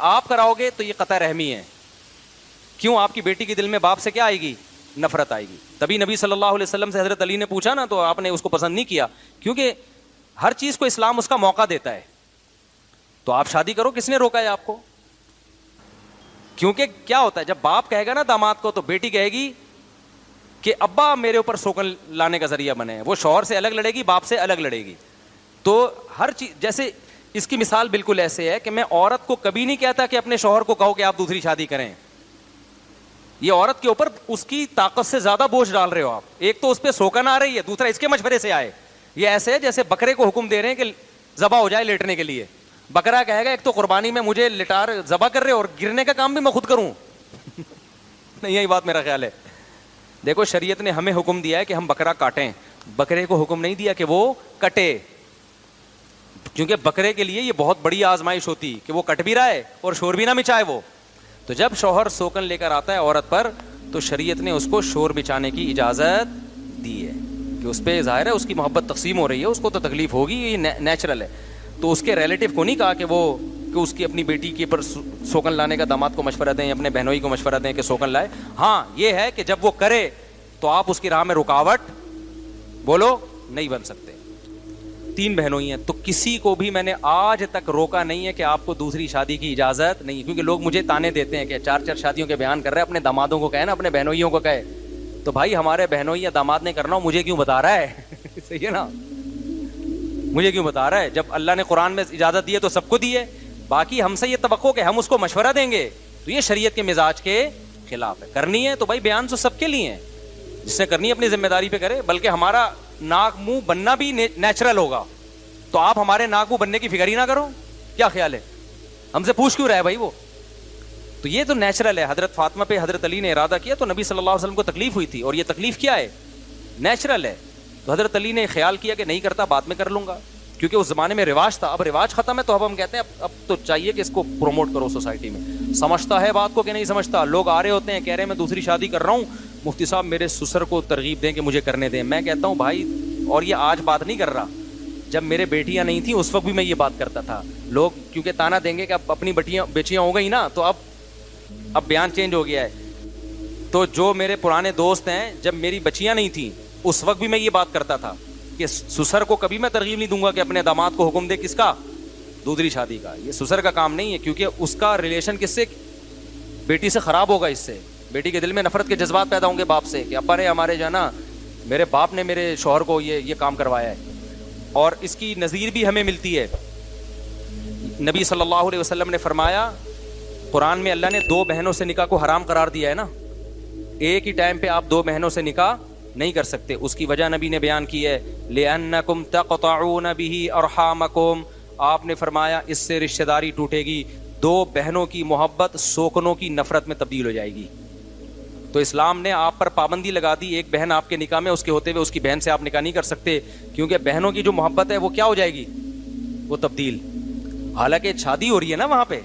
آپ کراؤ گے تو یہ قطع رحمی ہے. کیوں؟ آپ کی بیٹی کے دل میں باپ سے کیا آئے گی؟ نفرت آئے گی. تبھی نبی صلی اللہ علیہ وسلم سے حضرت علی نے پوچھا نا, تو آپ نے اس کو پسند نہیں کیا, کیونکہ ہر چیز کو اسلام اس کا موقع دیتا ہے. تو آپ شادی کرو, کس نے روکا ہے آپ کو؟ کیونکہ کیا ہوتا ہے, جب باپ کہے گا نا داماد کو, تو بیٹی کہے گی کہ ابا میرے اوپر سوکن لانے کا ذریعہ بنے. وہ شوہر سے الگ لڑے گی, باپ سے الگ لڑے گی. تو ہر چیز, جیسے اس کی مثال بالکل ایسے ہے کہ میں عورت کو کبھی نہیں کہتا کہ اپنے شوہر کو کہو کہ آپ دوسری شادی کریں. یہ عورت کے اوپر اس کی طاقت سے زیادہ بوجھ ڈال رہے ہو آپ. ایک تو اس پہ سوکن آ رہی ہے, دوسرا اس کے مشورے سے آئے. یہ ایسے ہے جیسے بکرے کو حکم دے رہے ہیں کہ ذبح ہو جائے لیٹنے کے لیے. بکرا کہے گا ایک تو قربانی میں مجھے لٹار ذبح کر رہے اور گرنے کا کام بھی میں خود کروں. نہیں, یہی بات میرا خیال ہے. دیکھو شریعت نے ہمیں حکم دیا ہے کہ ہم بکرا کاٹیں, بکرے کو حکم نہیں دیا کہ وہ کٹے, کیونکہ بکرے کے لیے یہ بہت بڑی آزمائش ہوتی کہ وہ کٹ بھی رہا ہے اور شور بھی نہ مچائے وہ. تو جب شوہر سوکن لے کر آتا ہے عورت پر, تو شریعت نے اس کو شور مچانے کی اجازت دی ہے کہ اس پہ ظاہر ہے اس کی محبت تقسیم ہو رہی ہے, اس کو تو تکلیف ہوگی, یہ نیچرل ہے. تو اس کے ریلیٹیو کو نہیں کہا کہ اس کی اپنی بیٹی کے پر سوکن لانے کا داماد کو مشورہ دیں, اپنے بہنوئی کو مشورہ دیں کہ سوکن لائے. ہاں یہ ہے کہ جب وہ کرے تو آپ اس کی راہ میں رکاوٹ بولو نہیں بن سکتے. 3 بہنوئی ہیں, تو کسی کو بھی میں نے آج تک روکا نہیں ہے کہ آپ کو دوسری شادی کی اجازت نہیں, کیونکہ لوگ مجھے تانے دیتے ہیں کہ 4 شادیوں کے بیان کر رہے ہیں, اپنے دامادوں کو کہے نا, اپنے بہنوئیوں کو کہے. تو بھائی ہمارے بہنوئی یا داماد نے کرنا ہو, مجھے کیوں بتا رہا ہے؟ صحیح ہے نا, مجھے کیوں بتا رہا ہے؟ جب اللہ نے قرآن میں اجازت دی ہے تو سب کو دی ہے. باقی ہم سے یہ توقع کہ ہم اس کو مشورہ دیں گے, تو یہ شریعت کے مزاج کے خلاف ہے. کرنی ہے تو بھائی بیان تو سب کے لیے ہیں, جس نے کرنی ہے اپنی ذمہ داری پہ کرے. بلکہ ہمارا ناک منہ بننا بھی نیچرل ہوگا, تو آپ ہمارے ناک منہ بننے کی فکر ہی نہ کرو. کیا خیال ہے؟ ہم سے پوچھ کیوں رہا ہے بھائی وہ؟ تو یہ تو نیچرل ہے. حضرت فاطمہ پہ حضرت علی نے ارادہ کیا تو نبی صلی اللہ علیہ وسلم کو تکلیف ہوئی تھی, اور یہ تکلیف کیا ہے؟ نیچرل ہے. تو حضرت علی نے خیال کیا کہ نہیں کرتا, بعد میں کر لوں گا, کیونکہ اس زمانے میں رواج تھا. اب رواج ختم ہے, تو اب ہم کہتے ہیں اب تو چاہیے کہ اس کو پروموٹ کرو سوسائٹی میں. سمجھتا ہے بات کو کہ نہیں سمجھتا. لوگ آ رہے ہوتے ہیں, کہہ رہے ہیں میں دوسری شادی کر رہا ہوں, مفتی صاحب میرے سسر کو ترغیب دیں کہ مجھے کرنے دیں. میں کہتا ہوں بھائی, اور یہ آج بات نہیں کر رہا, جب میرے بیٹیاں نہیں تھیں اس وقت بھی میں یہ بات کرتا تھا. لوگ کیونکہ تانا دیں گے کہ اب اپنی بیٹیاں ہو گئی نا, تو اب بیان چینج ہو گیا ہے. تو جو میرے پرانے دوست ہیں, جب میری بچیاں نہیں تھیں اس وقت بھی میں یہ بات کرتا تھا کہ سسر کو کبھی میں ترغیب نہیں دوں گا کہ اپنے داماد کو حکم دے کس کا؟ دوسری شادی کا. یہ سسر کا کام نہیں ہے, کیونکہ اس کا ریلیشن کس سے؟ بیٹی سے خراب ہوگا. اس سے بیٹی کے دل میں نفرت کے جذبات پیدا ہوں گے باپ سے, کہ ابا نے ہمارے جو ہے نا, میرے باپ نے میرے شوہر کو یہ کام کروایا ہے. اور اس کی نظیر بھی ہمیں ملتی ہے. نبی صلی اللہ علیہ وسلم نے فرمایا, قرآن میں اللہ نے 2 بہنوں سے نکاح کو حرام قرار دیا ہے نا, ایک ہی ٹائم پہ آپ 2 بہنوں سے نکاح نہیں کر سکتے. اس کی وجہ نبی نے بیان کی ہے, لِأَنَّكُمْ تَقْطَعُونَ بِهِ أَرْحَامَكُمْ. آپ نے فرمایا اس سے رشتہ داری ٹوٹے گی, 2 بہنوں کی محبت سوکنوں کی نفرت میں تبدیل ہو جائے گی. تو اسلام نے آپ پر پابندی لگا دی, ایک بہن آپ کے نکاح میں, اس کے ہوتے ہوئے اس کی بہن سے آپ نکاح نہیں کر سکتے, کیونکہ بہنوں کی جو محبت ہے وہ کیا ہو جائے گی؟ وہ تبدیل. حالانکہ شادی ہو رہی ہے نا وہاں پہ,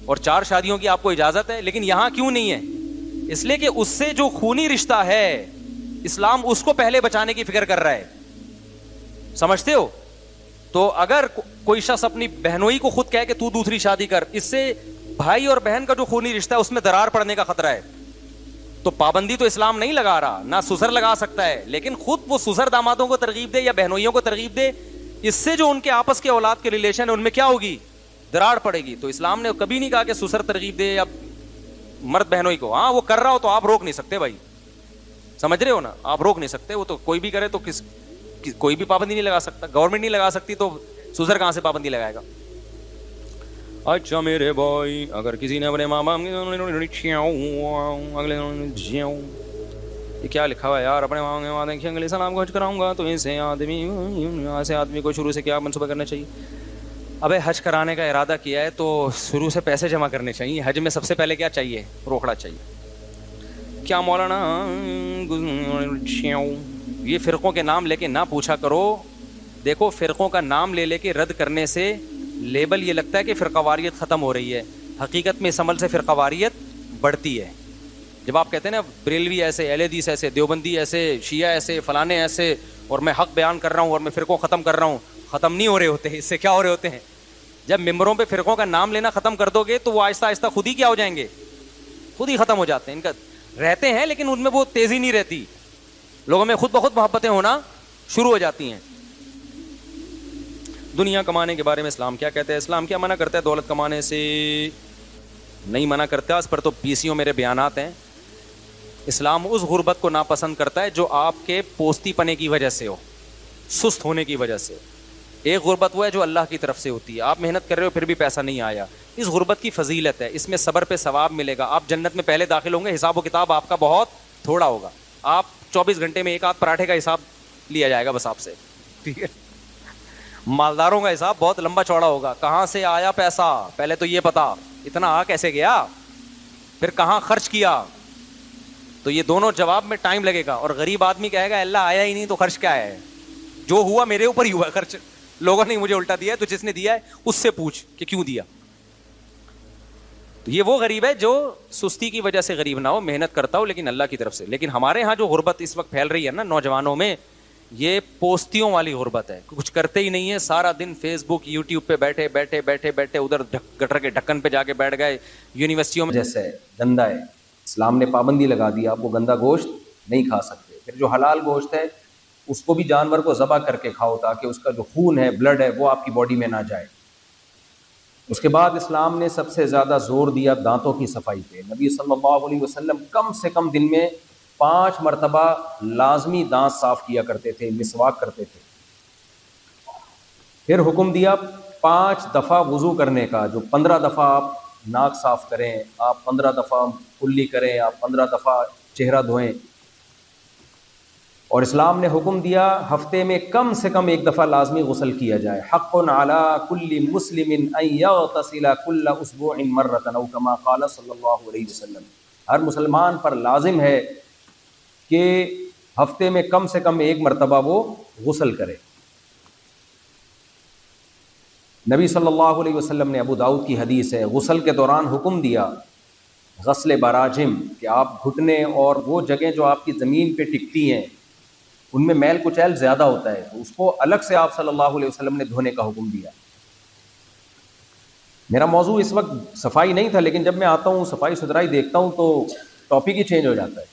اور 4 شادیوں کی آپ کو اجازت ہے, لیکن یہاں کیوں نہیں ہے؟ اس لیے کہ اس سے جو خونی رشتہ ہے, اسلام اس کو پہلے بچانے کی فکر کر رہا ہے. سمجھتے ہو؟ تو اگر کوئی شخص اپنی بہنوئی کو خود کہے کہ تو دوسری شادی کر, اس سے بھائی اور بہن کا جو خونی رشتہ ہے اس میں درار پڑنے کا خطرہ ہے. تو پابندی تو اسلام نہیں لگا رہا, نہ سسر لگا سکتا ہے, لیکن خود وہ سسر دامادوں کو ترغیب دے یا بہنوئیوں کو ترغیب دے, اس سے جو ان کے آپس کے اولاد کے ریلیشن ہے ان میں کیا ہوگی؟ دراڑ پڑے گی. تو اسلام نے کبھی نہیں کہا کہ سسر ترغیب دے یا مرد بہنوئی کو. ہاں وہ کر رہا ہو تو آپ روک نہیں سکتے بھائی, سمجھ رہے ہو نا, آپ روک نہیں سکتے. وہ تو کوئی بھی کرے تو کوئی بھی پابندی نہیں لگا سکتا, گورنمنٹ نہیں لگا سکتی, تو سسر کہاں سے پابندی لگائے گا؟ اچھا میرے بھائی, اگر کسی نے اپنے ماں باپ یہ کیا لکھا ہوا ہے یار, اپنے ماں باپ کے انگلے سلام کو حج کراؤں گا, تو ایسے آدمی کو شروع سے کیا منصوبہ کرنا چاہیے؟ ابے حج کرانے کا ارادہ کیا ہے تو شروع سے پیسے جمع کرنے چاہیے. حج میں سب سے پہلے کیا چاہیے؟ روکڑا چاہیے. کیا مولانا یہ فرقوں کے نام لے کے نہ پوچھا کرو. دیکھو فرقوں کا نام لے کے رد کرنے سے لیبل یہ لگتا ہے کہ فرقہ واریت ختم ہو رہی ہے, حقیقت میں اس عمل سے فرقہ واریت بڑھتی ہے. جب آپ کہتے ہیں نا بریلوی ایسے, اہل حدیث ایسے, دیوبندی ایسے, شیعہ ایسے, فلانے ایسے, اور میں حق بیان کر رہا ہوں اور میں فرقوں ختم کر رہا ہوں, ختم نہیں ہو رہے ہوتے. اس سے کیا ہو رہے ہوتے ہیں؟ جب ممبروں پہ فرقوں کا نام لینا ختم کر دو گے تو وہ آہستہ آہستہ خود ہی کیا ہو جائیں گے, خود ہی ختم ہو جاتے ہیں. ان کا رہتے ہیں لیکن ان میں وہ تیزی نہیں رہتی, لوگوں میں خود بخود محبتیں ہونا شروع ہو جاتی ہیں. دنیا کمانے کے بارے میں اسلام کیا کہتا ہے؟ اسلام کیا منع کرتا ہے دولت کمانے سے؟ نہیں منع کرتا, اس پر تو پیسیوں میرے بیانات ہیں. اسلام اس غربت کو ناپسند کرتا ہے جو آپ کے پوستی پنے کی وجہ سے ہو, سست ہونے کی وجہ سے. ایک غربت وہ ہے جو اللہ کی طرف سے ہوتی ہے, آپ محنت کر رہے ہو پھر بھی پیسہ نہیں آیا, اس غربت کی فضیلت ہے, اس میں صبر پہ ثواب ملے گا, آپ جنت میں پہلے داخل ہوں گے, حساب و کتاب آپ کا بہت تھوڑا ہوگا, آپ 24 گھنٹے میں ایک آدھ پراٹھے کا حساب لیا جائے گا بس آپ سے, ٹھیک ہے. مالداروں کا حساب بہت لمبا چوڑا ہوگا, کہاں سے آیا پیسہ, پہلے تو یہ پتا, اتنا آ کیسے گیا, پھر کہاں خرچ کیا. تو یہ دونوں جواب میں ٹائم لگے گا. اور غریب آدمی کہے گا اللہ آیا ہی نہیں تو خرچ کیا ہے, جو ہوا میرے اوپر ہی ہوا خرچ, لوگوں نے مجھے الٹا دیا ہے, تو جس نے دیا ہے اس سے پوچھ کہ کیوں دیا. تو یہ وہ غریب ہے جو سستی کی وجہ سے غریب نہ ہو, محنت کرتا ہو لیکن اللہ کی طرف سے. لیکن ہمارے ہاں جو غربت اس وقت پھیل رہی ہے نا نوجوانوں میں, یہ پوستیوں والی غربت ہے, کچھ کرتے ہی نہیں ہے, سارا دن فیس بک یوٹیوب پہ بیٹھے بیٹھے بیٹھے بیٹھے ادھر گٹر کے ڈھکن پہ جا کے بیٹھ گئے. یونیورسٹیوں میں جیسے گندا ہے, اسلام نے پابندی لگا دی آپ وہ گندا گوشت نہیں کھا سکتے. پھر جو حلال گوشت ہے اس کو بھی جانور کو ذبح کر کے کھاؤ تاکہ اس کا جو خون ہے, بلڈ ہے, وہ آپ کی باڈی میں نہ جائے. اس کے بعد اسلام نے سب سے زیادہ زور دیا دانتوں کی صفائی پہ. نبی صلی اللہ علیہ وسلم کم سے کم دن میں 5 مرتبہ لازمی دانت صاف کیا کرتے تھے, مسواک کرتے تھے. پھر حکم دیا 5 دفعہ وضو کرنے کا, جو 15 دفعہ آپ ناک صاف کریں, آپ 15 دفعہ کلی کریں, آپ 15 دفعہ چہرہ دھوئیں. اور اسلام نے حکم دیا ہفتے میں کم سے کم 1 دفعہ لازمی غسل کیا جائے. حق علی کل مسلم ان یغتسل کل اسبوع مرۃ او کما قال صلی اللہ علیہ وسلم. ہر مسلمان پر لازم ہے کہ ہفتے میں کم سے کم 1 مرتبہ وہ غسل کرے. نبی صلی اللہ علیہ وسلم نے, ابو داؤد کی حدیث ہے, غسل کے دوران حکم دیا غسل براجم, کہ آپ گھٹنے اور وہ جگہیں جو آپ کی زمین پہ ٹکتی ہیں ان میں میل کچیل زیادہ ہوتا ہے, تو اس کو الگ سے آپ صلی اللہ علیہ وسلم نے دھونے کا حکم دیا. میرا موضوع اس وقت صفائی نہیں تھا, لیکن جب میں آتا ہوں صفائی ستھرائی دیکھتا ہوں تو ٹاپک ہی چینج ہو جاتا ہے.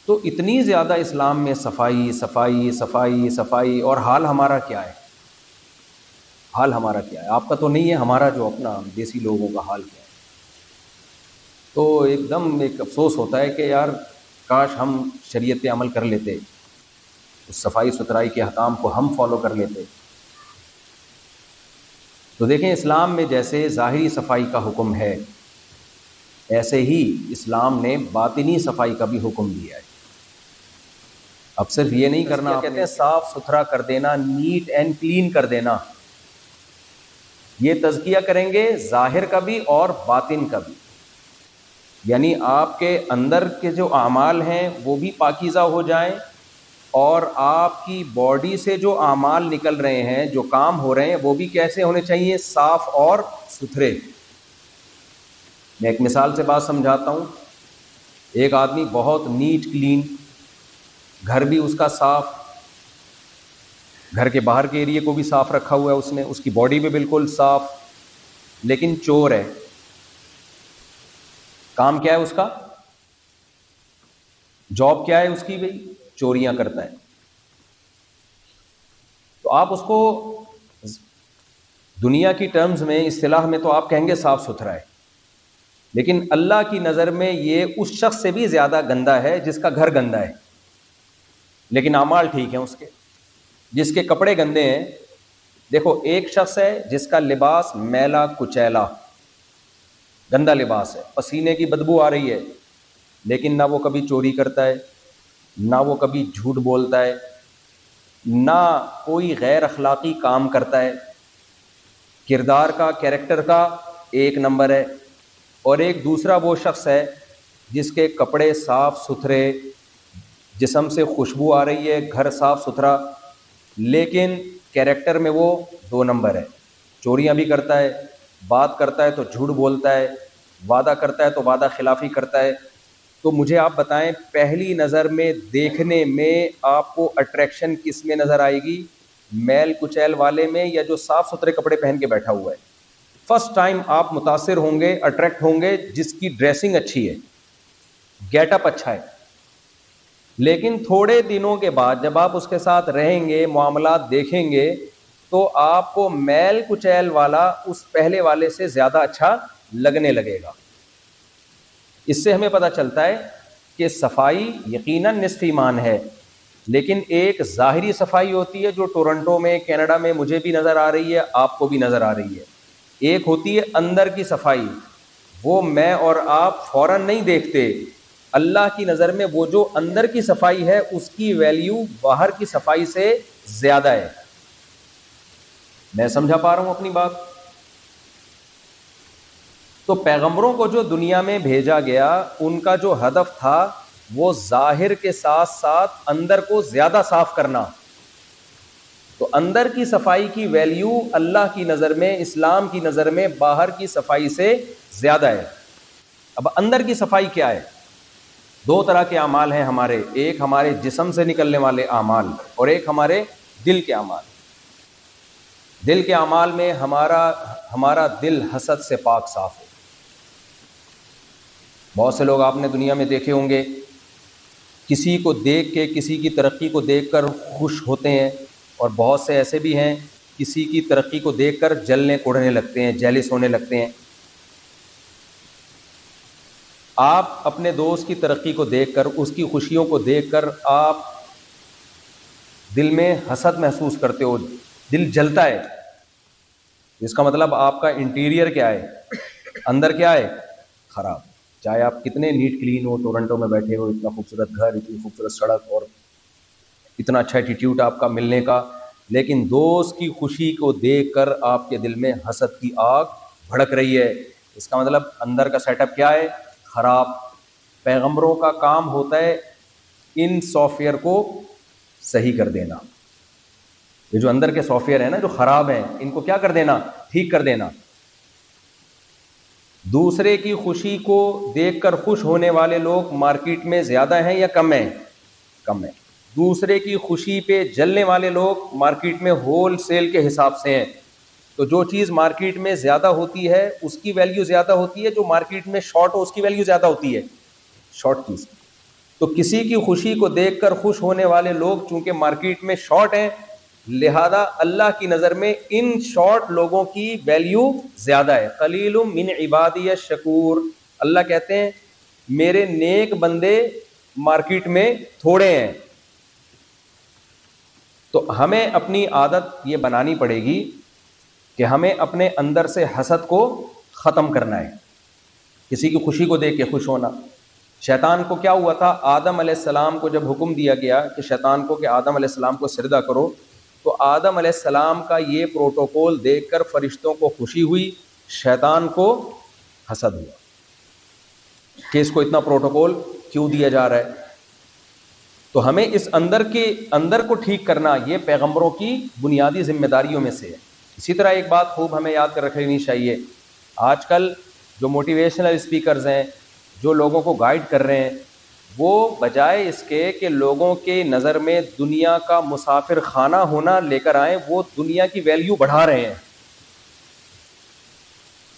تو اتنی زیادہ اسلام میں صفائی صفائی صفائی صفائی, اور حال ہمارا کیا ہے, حال ہمارا کیا ہے؟ آپ کا تو نہیں ہے, ہمارا جو اپنا دیسی لوگوں کا حال کیا ہے. تو ایک دم ایک افسوس ہوتا ہے کہ یار کاش ہم شریعت پہ عمل کر لیتے, اس صفائی ستھرائی کے احکام کو ہم فالو کر لیتے. تو دیکھیں اسلام میں جیسے ظاہری صفائی کا حکم ہے, ایسے ہی اسلام نے باطنی صفائی کا بھی حکم دیا ہے. اب صرف یہ نہیں کرنا, کہتے ہیں صاف ستھرا کر دینا, نیٹ اینڈ کلین کر دینا. یہ تزکیہ کریں گے ظاہر کا بھی اور باطن کا بھی, یعنی آپ کے اندر کے جو اعمال ہیں وہ بھی پاکیزہ ہو جائیں, اور آپ کی باڈی سے جو اعمال نکل رہے ہیں, جو کام ہو رہے ہیں, وہ بھی کیسے ہونے چاہیے, صاف اور ستھرے. میں ایک مثال سے بات سمجھاتا ہوں. ایک آدمی بہت نیٹ کلین, گھر بھی اس کا صاف, گھر کے باہر کے ایریے کو بھی صاف رکھا ہوا ہے اس نے, اس کی باڈی بھی بالکل صاف, لیکن چور ہے. کام کیا ہے اس کا, جاب کیا ہے اس کی, بھائی چوریاں کرتا ہے. تو آپ اس کو دنیا کی ٹرمز میں, اصطلاح میں تو آپ کہیں گے صاف ستھرا ہے, لیکن اللہ کی نظر میں یہ اس شخص سے بھی زیادہ گندا ہے جس کا گھر گندا ہے لیکن اعمال ٹھیک ہیں اس کے, جس کے کپڑے گندے ہیں. دیکھو ایک شخص ہے جس کا لباس میلا کچیلا, گندا لباس ہے, پسینے کی بدبو آ رہی ہے, لیکن نہ وہ کبھی چوری کرتا ہے, نہ وہ کبھی جھوٹ بولتا ہے, نہ کوئی غیر اخلاقی کام کرتا ہے, کردار کا, کیریکٹر کا 1 نمبر ہے. اور ایک دوسرا وہ شخص ہے جس کے کپڑے صاف ستھرے, جسم سے خوشبو آ رہی ہے, گھر صاف ستھرا, لیکن کیریکٹر میں وہ 2 نمبر ہے. چوریاں بھی کرتا ہے, بات کرتا ہے تو جھوٹ بولتا ہے, وعدہ کرتا ہے تو وعدہ خلافی کرتا ہے. تو مجھے آپ بتائیں پہلی نظر میں دیکھنے میں آپ کو اٹریکشن کس میں نظر آئے گی, میل کچیل والے میں یا جو صاف ستھرے کپڑے پہن کے بیٹھا ہوا ہے. فرسٹ ٹائم آپ متاثر ہوں گے, اٹریکٹ ہوں گے جس کی ڈریسنگ اچھی ہے, گیٹ اپ اچھا ہے. لیکن تھوڑے دنوں کے بعد جب آپ اس کے ساتھ رہیں گے, معاملات دیکھیں گے, تو آپ کو میل کچیل والا اس پہلے والے سے زیادہ اچھا لگنے لگے گا. اس سے ہمیں پتہ چلتا ہے کہ صفائی یقیناً نصف ایمان ہے, لیکن ایک ظاہری صفائی ہوتی ہے جو ٹورنٹو میں, کینیڈا میں مجھے بھی نظر آ رہی ہے, آپ کو بھی نظر آ رہی ہے. ایک ہوتی ہے اندر کی صفائی, وہ میں اور آپ فوراً نہیں دیکھتے. اللہ کی نظر میں وہ جو اندر کی صفائی ہے اس کی ویلیو باہر کی صفائی سے زیادہ ہے. میں سمجھا پا رہا ہوں اپنی بات؟ تو پیغمبروں کو جو دنیا میں بھیجا گیا ان کا جو ہدف تھا وہ ظاہر کے ساتھ ساتھ اندر کو زیادہ صاف کرنا. تو اندر کی صفائی کی ویلیو اللہ کی نظر میں, اسلام کی نظر میں باہر کی صفائی سے زیادہ ہے. اب اندر کی صفائی کیا ہے؟ دو طرح کے اعمال ہیں ہمارے, ایک ہمارے جسم سے نکلنے والے اعمال اور ایک ہمارے دل کے اعمال. دل کے اعمال میں ہمارا دل حسد سے پاک صاف ہو. بہت سے لوگ آپ نے دنیا میں دیکھے ہوں گے, کسی کو دیکھ کے, کسی کی ترقی کو دیکھ کر خوش ہوتے ہیں, اور بہت سے ایسے بھی ہیں کسی کی ترقی کو دیکھ کر جلنے کوڑنے لگتے ہیں, جیلس ہونے لگتے ہیں. آپ اپنے دوست کی ترقی کو دیکھ کر, اس کی خوشیوں کو دیکھ کر آپ دل میں حسد محسوس کرتے ہو, دل جلتا ہے. اس کا مطلب آپ کا انٹیریئر کیا ہے, اندر کیا ہے, خراب. چاہے آپ کتنے نیٹ کلین ہو, ٹورنٹو میں بیٹھے ہو, اتنا خوبصورت گھر, اتنی خوبصورت سڑک اور اتنا اچھا ایٹیٹیوڈ آپ کا ملنے کا, لیکن دوست کی خوشی کو دیکھ کر آپ کے دل میں حسد کی آگ بھڑک رہی ہے. اس کا مطلب اندر کا سیٹ اپ کیا ہے, خراب. پیغمبروں کا کام ہوتا ہے ان سافٹ ویئر کو صحیح کر دینا. یہ جو اندر کے سافٹ ویئر ہیں نا جو خراب ہیں, ان کو کیا کر دینا, ٹھیک کر دینا. دوسرے کی خوشی کو دیکھ کر خوش ہونے والے لوگ مارکیٹ میں زیادہ ہیں یا کم ہیں؟ کم ہیں. دوسرے کی خوشی پہ جلنے والے لوگ مارکیٹ میں ہول سیل کے حساب سے ہیں. تو جو چیز مارکیٹ میں زیادہ ہوتی ہے اس کی ویلیو زیادہ ہوتی ہے, جو مارکیٹ میں شارٹ ہو اس کی ویلیو زیادہ ہوتی ہے, شارٹ چیز. تو کسی کی خوشی کو دیکھ کر خوش ہونے والے لوگ چونکہ مارکیٹ میں شارٹ ہیں, لہذا اللہ کی نظر میں ان شارٹ لوگوں کی ویلیو زیادہ ہے. قلیل من عبادی الشکور, اللہ کہتے ہیں میرے نیک بندے مارکیٹ میں تھوڑے ہیں. تو ہمیں اپنی عادت یہ بنانی پڑے گی کہ ہمیں اپنے اندر سے حسد کو ختم کرنا ہے, کسی کی خوشی کو دیکھ کے خوش ہونا. شیطان کو کیا ہوا تھا, آدم علیہ السلام کو جب حکم دیا گیا کہ شیطان کو کہ آدم علیہ السلام کو سجدہ کرو, تو آدم علیہ السلام کا یہ پروٹوکول دیکھ کر فرشتوں کو خوشی ہوئی, شیطان کو حسد ہوا کہ اس کو اتنا پروٹوکول کیوں دیا جا رہا ہے. تو ہمیں اس اندر کو ٹھیک کرنا یہ پیغمبروں کی بنیادی ذمہ داریوں میں سے ہے. اسی طرح ایک بات خوب ہمیں یاد کر رکھنی چاہیے, آج کل جو موٹیویشنل اسپیکرز ہیں, جو لوگوں کو گائیڈ کر رہے ہیں, وہ بجائے اس کے کہ لوگوں کے نظر میں دنیا کا مسافر خانہ ہونا لے کر آئیں, وہ دنیا کی ویلیو بڑھا رہے ہیں.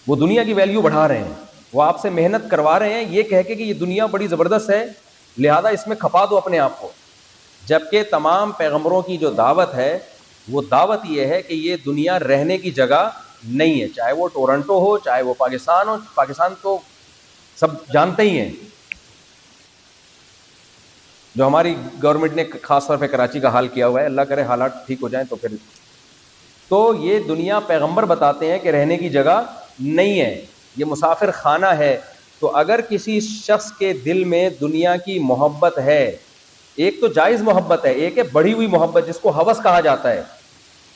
وہ دنیا کی ویلیو بڑھا رہے ہیں, وہ آپ سے محنت کروا رہے ہیں یہ کہہ کے کہ یہ دنیا بڑی زبردست ہے, لہذا اس میں کھپا دو اپنے آپ کو. جبکہ تمام پیغمبروں کی جو دعوت ہے وہ دعوت یہ ہے کہ یہ دنیا رہنے کی جگہ نہیں ہے, چاہے وہ ٹورنٹو ہو, چاہے وہ پاکستان ہو. پاکستان تو سب جانتے ہی ہیں, جو ہماری گورنمنٹ نے خاص طور پہ کراچی کا حال کیا ہوا ہے, اللہ کرے حالات ٹھیک ہو جائیں تو پھر. تو یہ دنیا پیغمبر بتاتے ہیں کہ رہنے کی جگہ نہیں ہے, یہ مسافر خانہ ہے. تو اگر کسی شخص کے دل میں دنیا کی محبت ہے, ایک تو جائز محبت ہے, ایک ہے بڑھی ہوئی محبت جس کو ہوس کہا جاتا ہے.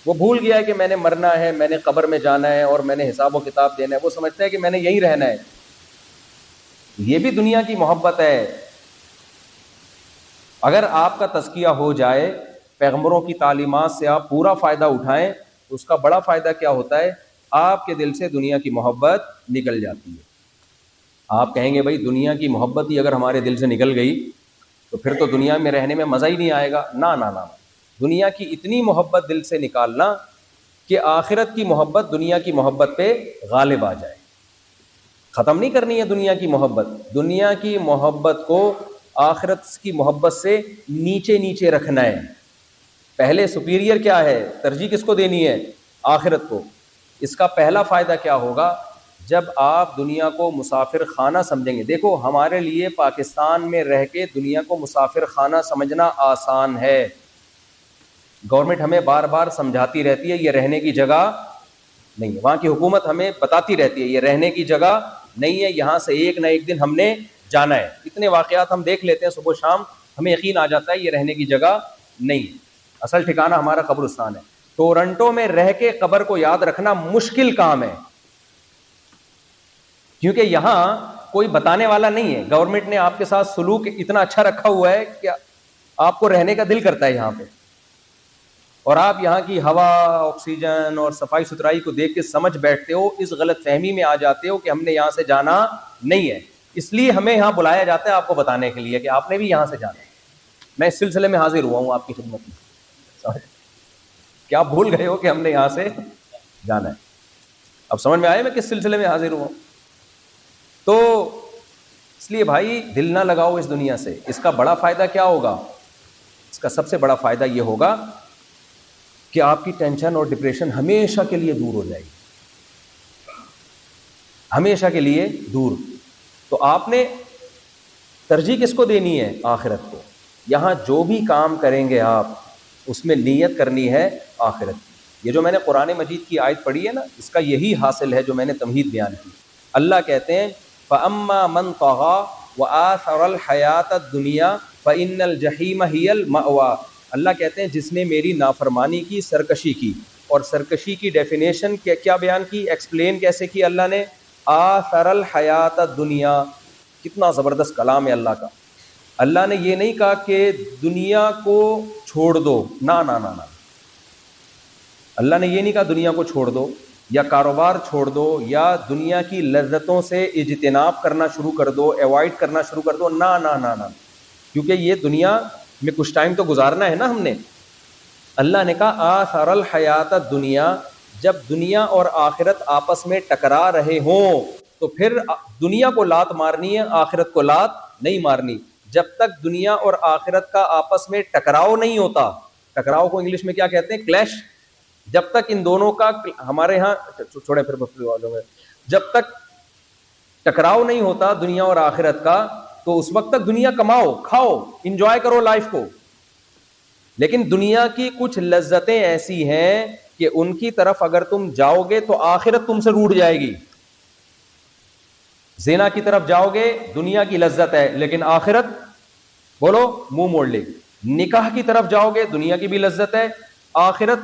وہ بھول گیا ہے کہ میں نے مرنا ہے, میں نے قبر میں جانا ہے اور میں نے حساب و کتاب دینا ہے, وہ سمجھتا ہے کہ میں نے یہیں رہنا ہے. یہ بھی دنیا کی محبت ہے. اگر آپ کا تزکیہ ہو جائے, پیغمبروں کی تعلیمات سے آپ پورا فائدہ اٹھائیں, اس کا بڑا فائدہ کیا ہوتا ہے, آپ کے دل سے دنیا کی محبت نکل جاتی ہے. آپ کہیں گے بھائی دنیا کی محبت ہی اگر ہمارے دل سے نکل گئی تو پھر تو دنیا میں رہنے میں مزہ ہی نہیں آئے گا. نہ, دنیا کی اتنی محبت دل سے نکالنا کہ آخرت کی محبت دنیا کی محبت پہ غالب آ جائے. ختم نہیں کرنی ہے دنیا کی محبت. دنیا کی محبت کو آخرت کی محبت سے نیچے نیچے رکھنا ہے. پہلے سپیریئر کیا ہے, ترجیح کس کو دینی ہے؟ آخرت کو. اس کا پہلا فائدہ کیا ہوگا؟ جب آپ دنیا کو مسافر خانہ سمجھیں گے. دیکھو ہمارے لیے پاکستان میں رہ کے دنیا کو مسافر خانہ سمجھنا آسان ہے. گورنمنٹ ہمیں بار بار سمجھاتی رہتی ہے یہ رہنے کی جگہ نہیں ہے. وہاں کی حکومت ہمیں بتاتی رہتی ہے یہ رہنے کی جگہ نہیں ہے, یہاں سے ایک نہ ایک دن ہم نے جانا ہے. اتنے واقعات ہم دیکھ لیتے ہیں صبح شام, ہمیں یقین آ جاتا ہے یہ رہنے کی جگہ نہیں ہے, اصل ٹھکانہ ہمارا قبرستان ہے. ٹورنٹو میں رہ کے قبر کو یاد رکھنا مشکل کام ہے, کیونکہ یہاں کوئی بتانے والا نہیں ہے. گورنمنٹ نے آپ کے ساتھ سلوک اتنا اچھا رکھا ہوا ہے کہ آپ کو رہنے کا دل کرتا ہے یہاں پہ, اور آپ یہاں کی ہوا, آکسیجن اور صفائی ستھرائی کو دیکھ کے سمجھ بیٹھتے ہو, اس غلط فہمی میں آ جاتے ہو کہ ہم نے یہاں سے جانا نہیں ہے. اس لیے ہمیں یہاں بلایا جاتا ہے آپ کو بتانے کے لیے کہ آپ نے بھی یہاں سے جانا ہے. میں اس سلسلے میں حاضر ہوا ہوں آپ کی خدمت میں. کیا آپ بھول گئے ہو کہ ہم نے یہاں سے جانا ہے؟ اب سمجھ میں آئے میں کس سلسلے میں حاضر ہوا ہوں. تو اس لیے بھائی دل نہ لگاؤ اس دنیا سے. اس کا بڑا فائدہ کیا ہوگا؟ اس کا سب سے بڑا فائدہ یہ ہوگا کہ آپ کی ٹینشن اور ڈپریشن ہمیشہ کے لیے دور ہو جائے گی, ہمیشہ کے لیے دور. تو آپ نے ترجیح کس کو دینی ہے؟ آخرت کو. یہاں جو بھی کام کریں گے آپ اس میں نیت کرنی ہے آخرت کی. یہ جو میں نے قرآن مجید کی آیت پڑھی ہے نا, اس کا یہی حاصل ہے جو میں نے تمہید بیان کی. اللہ کہتے ہیں فَأَمَّا مَنْ طَغَىٰ وَآثَرَ الْحَيَاةَ الدُّنْيَا فَإِنَّ الْجَحِيمَ هِيَ الْمَأْوَىٰ. اللہ کہتے ہیں جس نے میری نافرمانی کی, سرکشی کی, اور سرکشی کی ڈیفینیشن کیا بیان کی, ایکسپلین کیسے کی اللہ نے؟ آثر الحیات الدنیا. کتنا زبردست کلام ہے اللہ کا. اللہ نے یہ نہیں کہا کہ دنیا کو چھوڑ دو, نہ نہ نہ. اللہ نے یہ نہیں کہا دنیا کو چھوڑ دو یا کاروبار چھوڑ دو یا دنیا کی لذتوں سے اجتناب کرنا شروع کر دو, ایوائڈ کرنا شروع کر دو. نہ نہ نہ نہ, کیونکہ یہ دنیا میں کچھ ٹائم تو گزارنا ہے نا ہم نے. اللہ نے کہا آثر الحیات الدنیا. جب دنیا اور آخرت آپس میں ٹکرا رہے ہوں تو پھر دنیا کو لات مارنی ہے, آخرت کو لات نہیں مارنی. جب تک دنیا اور آخرت کا آپس میں ٹکراؤ نہیں ہوتا, ٹکراؤ کو انگلش میں کیا کہتے ہیں؟ کلیش. جب تک ان دونوں کا, ہمارے ہاں چھوڑے پھر جب تک ٹکراؤ نہیں ہوتا دنیا اور آخرت کا, تو اس وقت تک دنیا کماؤ, کھاؤ, انجوائے کرو لائف کو. لیکن دنیا کی کچھ لذتیں ایسی ہیں کہ ان کی طرف اگر تم جاؤ گے تو آخرت تم سے روٹ جائے گی. زنا کی طرف جاؤ گے, دنیا کی لذت ہے لیکن آخرت بولو منہ موڑ لے گی. نکاح کی طرف جاؤ گے, دنیا کی بھی لذت ہے, آخرت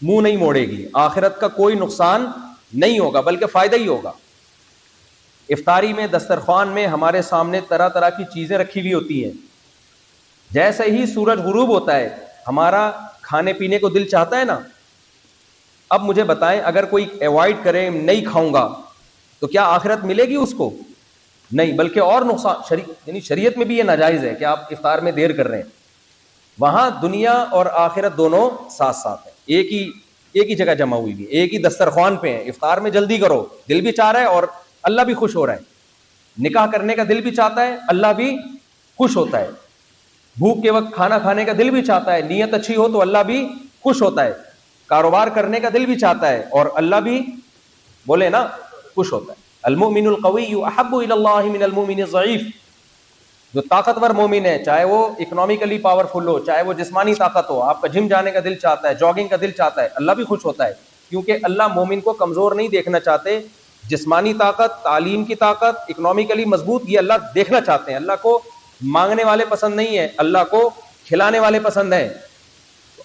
منہ نہیں موڑے گی. آخرت کا کوئی نقصان نہیں ہوگا بلکہ فائدہ ہی ہوگا. افطاری میں, دسترخوان میں ہمارے سامنے طرح طرح کی چیزیں رکھی ہوئی ہوتی ہیں. جیسے ہی سورج غروب ہوتا ہے ہمارا کھانے پینے کو دل چاہتا ہے نا. اب مجھے بتائیں, اگر کوئی ایوائڈ کرے, نہیں کھاؤں گا, تو کیا آخرت ملے گی اس کو؟ نہیں, بلکہ اور نقصان. یعنی شریعت میں بھی یہ ناجائز ہے کہ آپ افطار میں دیر کر رہے ہیں. وہاں دنیا اور آخرت دونوں ساتھ ساتھ ہیں, ایک ہی جگہ جمع ہوئی بھی, ایک ہی دسترخوان پہ ہیں. افطار میں جلدی کرو, دل بھی چاہ رہا ہے اور اللہ بھی خوش ہو رہا ہے. نکاح کرنے کا دل بھی چاہتا ہے, اللہ بھی خوش ہوتا ہے. بھوک کے وقت کھانا کھانے کا دل بھی چاہتا ہے, نیت اچھی ہو تو اللہ بھی خوش ہوتا ہے. کاروبار کرنے کا دل بھی چاہتا ہے اور اللہ بھی بولے نا خوش ہوتا ہے. المؤمن القوی احب الی اللہ من المؤمن الضعیف. جو طاقتور مومن ہے, چاہے وہ اکنامکلی پاورفل ہو, چاہے وہ جسمانی طاقت ہو, آپ کا جم جانے کا دل چاہتا ہے, جاگنگ کا دل چاہتا ہے, اللہ بھی خوش ہوتا ہے. کیونکہ اللہ مومن کو کمزور نہیں دیکھنا چاہتے. جسمانی طاقت, تعلیم کی طاقت, اکنامکلی مضبوط, یہ اللہ دیکھنا چاہتے ہیں. اللہ کو مانگنے والے پسند نہیں ہے, اللہ کو کھلانے والے پسند ہیں.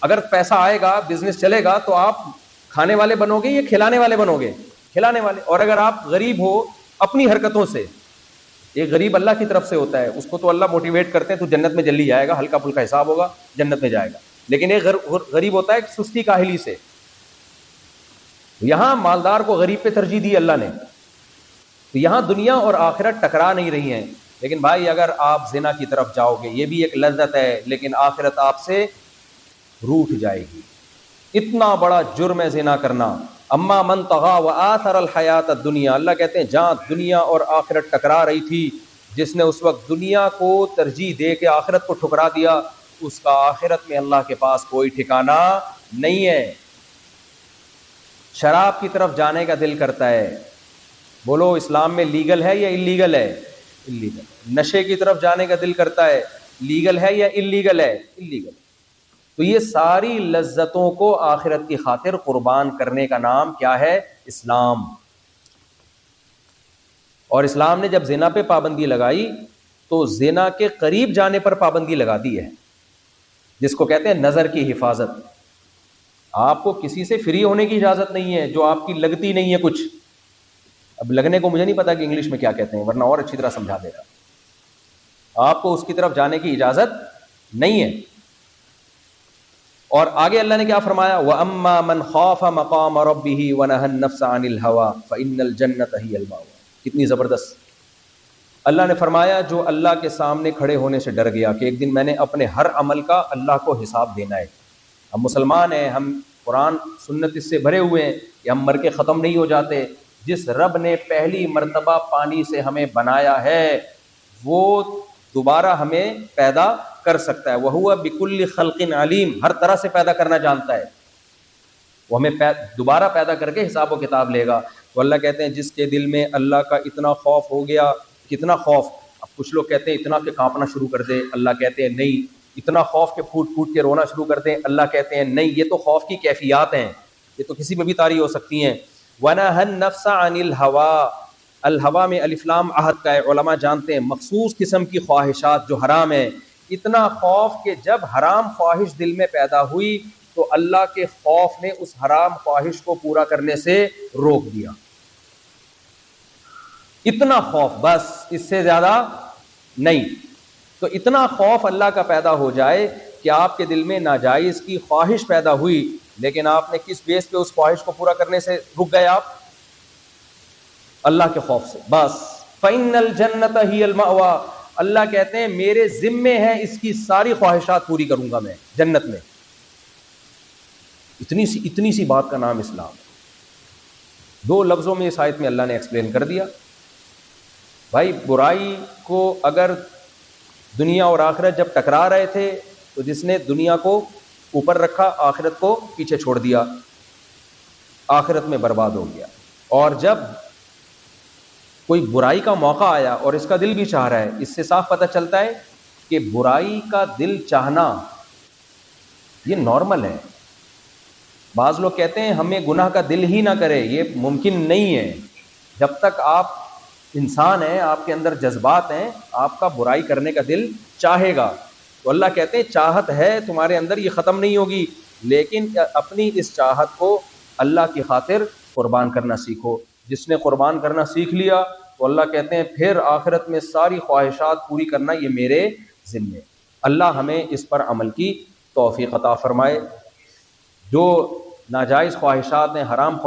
اگر پیسہ آئے گا, بزنس چلے گا, تو آپ کھانے والے بنو گے یا کھلانے والے بنو گے؟ کھلانے والے. اور اگر آپ غریب ہو اپنی حرکتوں سے, ایک غریب اللہ کی طرف سے ہوتا ہے, اس کو تو اللہ موٹیویٹ کرتے ہیں, تو جنت میں جلدی جائے گا, ہلکا پھلکا حساب ہوگا, جنت میں جائے گا. لیکن ایک غریب ہوتا ہے سستی کاہلی سے. یہاں مالدار کو غریب پہ ترجیح دی اللہ نے. تو یہاں دنیا اور آخرت ٹکرا نہیں رہی ہیں. لیکن بھائی اگر آپ زنا کی طرف جاؤ گے, یہ بھی ایک لذت ہے, لیکن آخرت آپ سے روٹھ جائے گی. اتنا بڑا جرم ہے زنا کرنا. اما من طغى وآثر الحیات الدنیا, اللہ کہتے ہیں جہاں دنیا اور آخرت ٹکرا رہی تھی, جس نے اس وقت دنیا کو ترجیح دے کے آخرت کو ٹھکرا دیا, اس کا آخرت میں اللہ کے پاس کوئی ٹھکانہ نہیں ہے. شراب کی طرف جانے کا دل کرتا ہے, بولو اسلام میں لیگل ہے یا اللیگل ہے؟ اللیگل. نشے کی طرف جانے کا دل کرتا ہے, لیگل ہے یا اللیگل ہے؟ اللیگل. تو یہ ساری لذتوں کو آخرت کی خاطر قربان کرنے کا نام کیا ہے؟ اسلام. اور اسلام نے جب زنا پہ پابندی لگائی تو زنا کے قریب جانے پر پابندی لگا دی ہے, جس کو کہتے ہیں نظر کی حفاظت. آپ کو کسی سے فری ہونے کی اجازت نہیں ہے جو آپ کی لگتی نہیں ہے کچھ. اب لگنے کو مجھے نہیں پتا کہ انگلش میں کیا کہتے ہیں, ورنہ اور اچھی طرح سمجھا دے گا. آپ کو اس کی طرف جانے کی اجازت نہیں ہے. اور آگے اللہ نے کیا فرمایا؟ وَأَمَّا مَنْ خَافَ مَقَامَ رَبِّهِ وَنَهَى النَّفْسَ عَنِ الْهَوَىٰ فَإِنَّ الْجَنَّةَ هِيَ الْمَأْوَىٰ. کتنی زبردست. اللہ نے فرمایا جو اللہ کے سامنے کھڑے ہونے سے ڈر گیا کہ ایک دن میں نے اپنے ہر عمل کا اللہ کو حساب دینا ہے. ہم مسلمان ہیں, ہم قرآن سنت اس سے بھرے ہوئے ہیں کہ ہم مر کے ختم نہیں ہو جاتے. جس رب نے پہلی مرتبہ پانی سے ہمیں بنایا ہے وہ دوبارہ ہمیں پیدا کر سکتا ہے. وَهُوَ بِكُلِّ خَلْقٍ عَلِيمٌ, ہر طرح سے پیدا کرنا جانتا ہے. وہ ہمیں دوبارہ پیدا کر کے حساب و کتاب لے گا. تو اللہ کہتے ہیں جس کے دل میں اللہ کا اتنا خوف ہو گیا, کتنا خوف. اب کچھ لوگ کہتے ہیں اتنا کہ کانپنا شروع کر دے, اللہ کہتے ہیں نہیں. اتنا خوف کہ پھوٹ پھوٹ کے رونا شروع کر دیں, اللہ کہتے ہیں نہیں. یہ تو خوف کی کیفیات ہیں, یہ تو کسی میں بھی طاری ہو سکتی ہیں. وَنَهَى النَّفْسَ عَنِ الْهَوَىٰ, الہوا میں الف لام عہد کا ہے. علماء جانتے ہیں مخصوص قسم کی خواہشات جو حرام ہیں. اتنا خوف کہ جب حرام خواہش دل میں پیدا ہوئی تو اللہ کے خوف نے اس حرام خواہش کو پورا کرنے سے روک دیا. اتنا خوف, بس اس سے زیادہ نہیں. تو اتنا خوف اللہ کا پیدا ہو جائے کہ آپ کے دل میں ناجائز کی خواہش پیدا ہوئی, لیکن آپ نے کس بیس پہ اس خواہش کو پورا کرنے سے رک گئے؟ آپ اللہ کے خوف سے. بس فَإِنَّ الْجَنَّةَ هِيَ الْمَأْوَىٰ, اللہ کہتے ہیں میرے ذمے ہے اس کی ساری خواہشات پوری کروں گا میں جنت میں. اتنی سی بات کا نام اسلام. دو لفظوں میں اس آیت میں اللہ نے ایکسپلین کر دیا. بھائی برائی کو اگر دنیا اور آخرت جب ٹکرا رہے تھے تو جس نے دنیا کو اوپر رکھا آخرت کو پیچھے چھوڑ دیا, آخرت میں برباد ہو گیا. اور جب کوئی برائی کا موقع آیا اور اس کا دل بھی چاہ رہا ہے, اس سے صاف پتہ چلتا ہے کہ برائی کا دل چاہنا یہ نارمل ہے. بعض لوگ کہتے ہیں ہمیں گناہ کا دل ہی نہ کرے, یہ ممکن نہیں ہے. جب تک آپ انسان ہیں, آپ کے اندر جذبات ہیں, آپ کا برائی کرنے کا دل چاہے گا. تو اللہ کہتے ہیں چاہت ہے تمہارے اندر, یہ ختم نہیں ہوگی, لیکن اپنی اس چاہت کو اللہ کی خاطر قربان کرنا سیکھو. جس نے قربان کرنا سیکھ لیا تو اللہ کہتے ہیں پھر آخرت میں ساری خواہشات پوری کرنا یہ میرے ذمے. اللہ ہمیں اس پر عمل کی توفیق عطا فرمائے. جو ناجائز خواہشات ہیں, حرام خواہشات